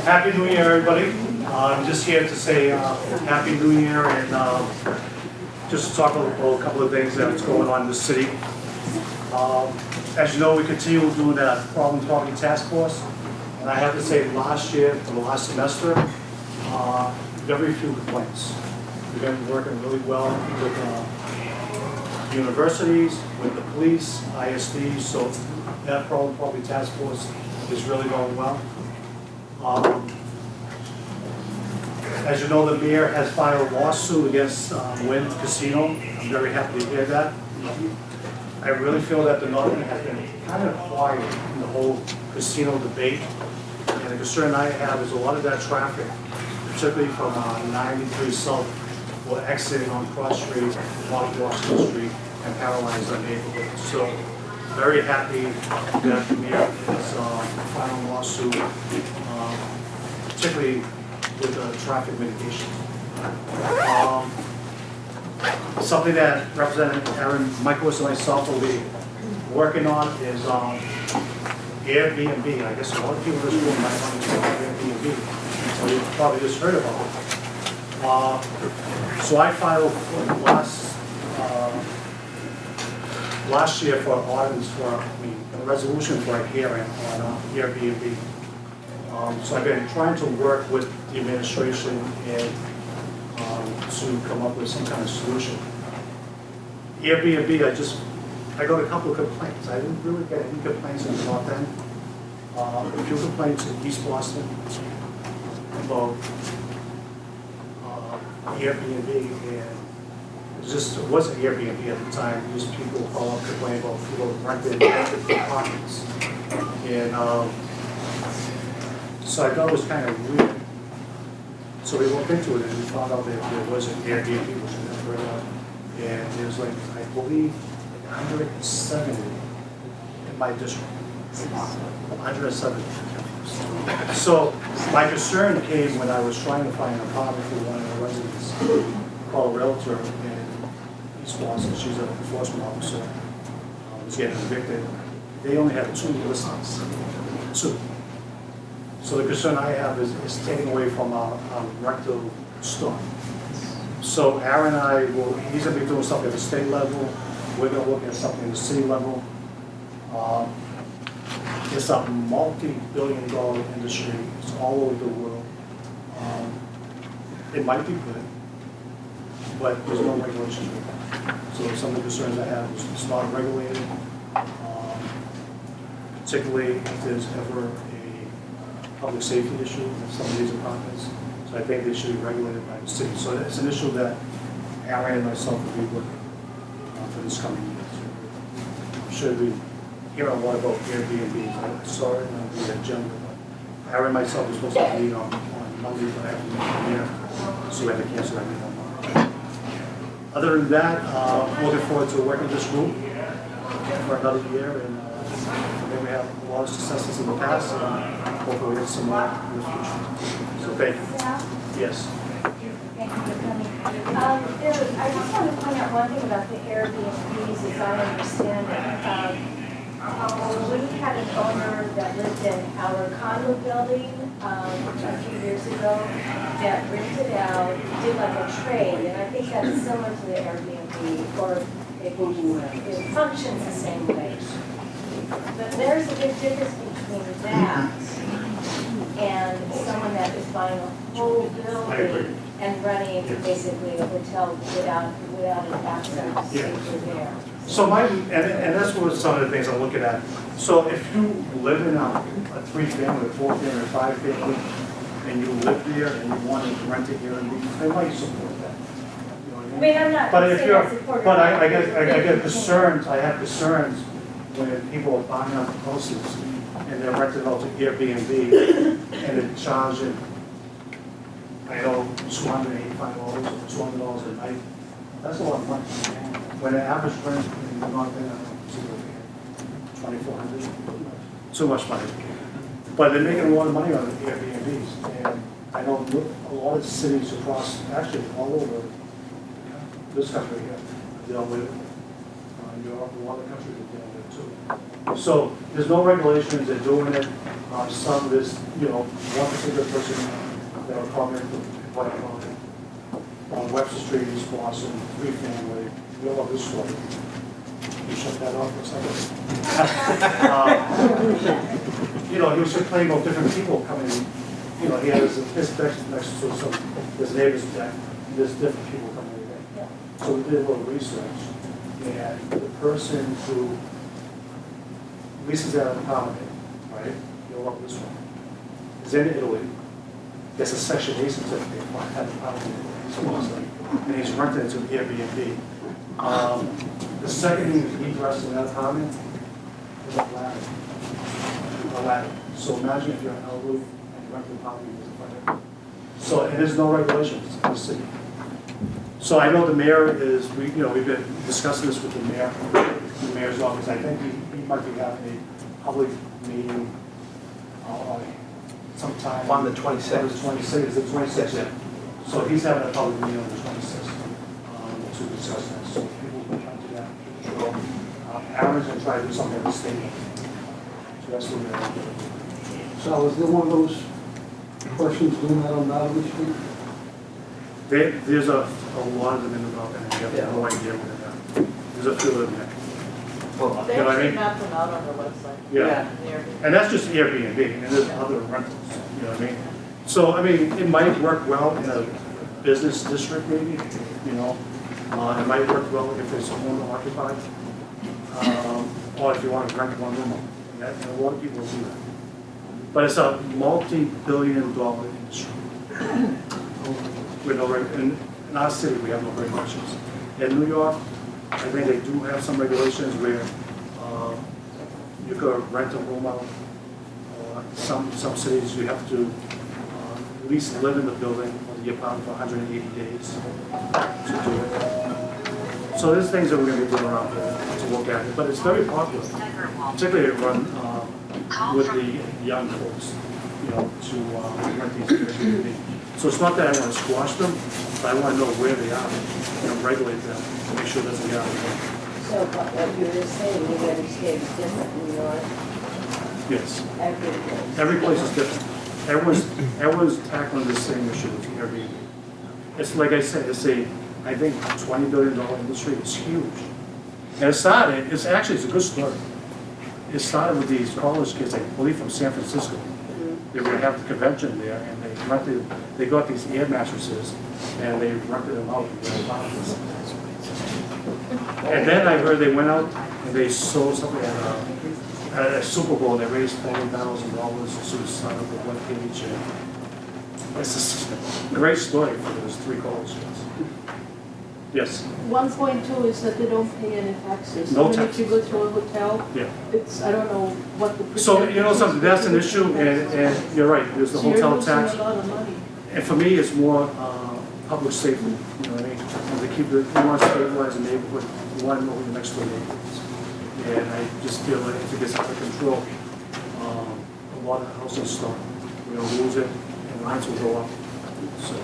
Happy New Year, everybody. I'm just here to say Happy New Year and just to talk about a couple of things that's going on in the city. As you know, we continue doing that problem-solving task force. And I have to say, last year, for the last semester, very few complaints. We've been working really well with universities, with the police, ISD, so that problem-solving task force is really going well. As you know, the mayor has filed a lawsuit against Wynn Casino. I'm very happy to hear that. I really feel that the Northern has been kind of quiet in the whole casino debate. And the concern I have is a lot of that traffic, particularly from 93 South, will exit on Cross Street, off Washington Street, and paralyze our neighborhood. So, very happy that the mayor is filing a lawsuit, particularly with traffic mitigation. Something that Representative Aaron Michaelis and myself will be working on is Airbnb. I guess a lot of people in this room might not know Airbnb, so you've probably just heard about it. So I filed last year for an ordinance a resolution for a hearing on Airbnb. So I've been trying to work with the administration and to come up with some kind of solution. Airbnb, I got a couple of complaints. I didn't really get any complaints in the North End. A few complaints in East Boston about Airbnb, and it wasn't Airbnb at the time. Just people call up complaining about people renting apartments, and so I thought it was kind of weird. So we looked into it and we found out that there was an Airbnb, which we never heard of. And there's like, I believe, 170 in my district. 170. So my concern came when I was trying to find an apartment for one of the residents, called a realtor in East Boston. She's an enforcement officer. Was getting evicted. They only had 2 listings. 2. So the concern I have is taking away from our rectal stuff. So Aaron and I he's going to be doing something at the state level. We're going to look at something at the city level. It's a multi-billion-dollar industry. It's all over the world. It might be good, but there's no regulation for that. So some of the concerns I have is it's not regulated, particularly if there's ever public safety issue in some of these apartments. So I think they should be regulated by the city. So it's an issue that Aaron and myself will be working for this coming year. So I'm sure we hear a lot about Airbnb. I saw it on the agenda, but Aaron and myself are supposed to meet on Monday, but I have to meet here, so we had to cancel that meeting on Monday. Other than that, looking forward to working with this group for another year, and we have a lot of successes in the past, and hopefully we'll get some more in the future. So thank you. Yes. Thank you for coming. I just want to point out one thing about the Airbnbs, as I understand it. We had an owner that lived in our condo building a few years ago that rented out, did like a trade, and I think that's similar to the Airbnb, or it functions the same way. But there's a big difference between that and someone that is buying a whole building and running basically a hotel without an access to there. So and that's what some of the things I'm looking at. So if you live in a 3-family, 4-family, or 5-family, and you live there and you want to rent it here, they might support that. You know what I mean? I mean, I'm not saying I support it. But I get concerns. I have concerns when people are buying out houses and they're renting out to Airbnb and they're charging, I know, $285 or $200 a night. That's a lot of money. When the average rent in the North End, $2,400, too much money. But they're making a lot of money on the Airbnbs, and I know a lot of cities across, actually all over this country here, deal with York, a lot of countries are doing it too. So there's no regulations, they're doing it. Some, there's, one particular person that will comment what I call it. On Webster Street, East Boston, 3-family, we all love this story. You shut that off for a second. He was just playing about different people coming in. He has his deck next to his neighbor's deck, there's different people coming in. So we did a little research, and the person who leases out an apartment, right, you'll love this one, is in Italy, gets a Section 8 certificate for an apartment in East Boston, and he's renting it to an Airbnb. The second thing he dressed in that apartment is a ladder. A ladder. So imagine if you're on a roof and you rent the apartment with a fire. So, and there's no regulations in the city. So I know the mayor is, we've been discussing this with the mayor's office. I think he might be having a public meeting sometime. On the 26th. On the 26th, is it 26th? Yeah. So he's having a public meeting on the 26th to discuss that. So people can come to that. Sure. Aaron's going to try to do something at the stadium. So that's what we're going to do. So is there one of those questions doing that on Madeline Street? There's a lot of them in the development, and you have no idea what they're at. There's a few of them there. Well, They You know what I actually mean? map them out on their website. Yeah. They're- And that's just Airbnb, and there's other rentals, you know what I mean? So, I mean, it might work well in a business district maybe, it might work well if it's owner occupied, or if you want to rent one room, and a lot of people do that. But it's a multi-billion-dollar industry. With no, in our city, we have no regulations. In New York, I think they do have some regulations where you could rent a room out. Some cities, you have to at least live in the building or the apartment for 180 days to do it. So there's things that we're going to be doing around here to look at it, but it's very popular, particularly run with the young folks, to rent these Airbnb. So it's not that I want to squash them, but I want to know where they are, regulate them, to make sure it doesn't get out of hand. So what you were saying, the United States is different in New York, Yes, every place. every place is different. Everyone's tackling the same issue with Airbnb. It's like I said, I think $20 billion industry. It's huge. And it's a good story. It started with these college kids, I believe from San Francisco. They were gonna have the convention there, and they got these air mattresses, and they rented them out in their apartments. And then I heard they went out and they sold something at a Super Bowl, and they raised $40,000 to sign up with one page. And it's just a great story for those 3 college kids. Yes, 1.2 is that they don't pay any taxes. No Even if you go taxes. to a hotel, yeah. I don't know what the So, percentage something, is. that's an issue, and you're right, there's the So you're hotel losing tax. a lot of money. And for me, it's more public safety, you know what I mean? And to keep it, you want to stabilize the neighborhood, you want to know who your next door neighbor is. And I just feel like if it gets out of control, a lot of houses start, lose it, and the rents will go up. So.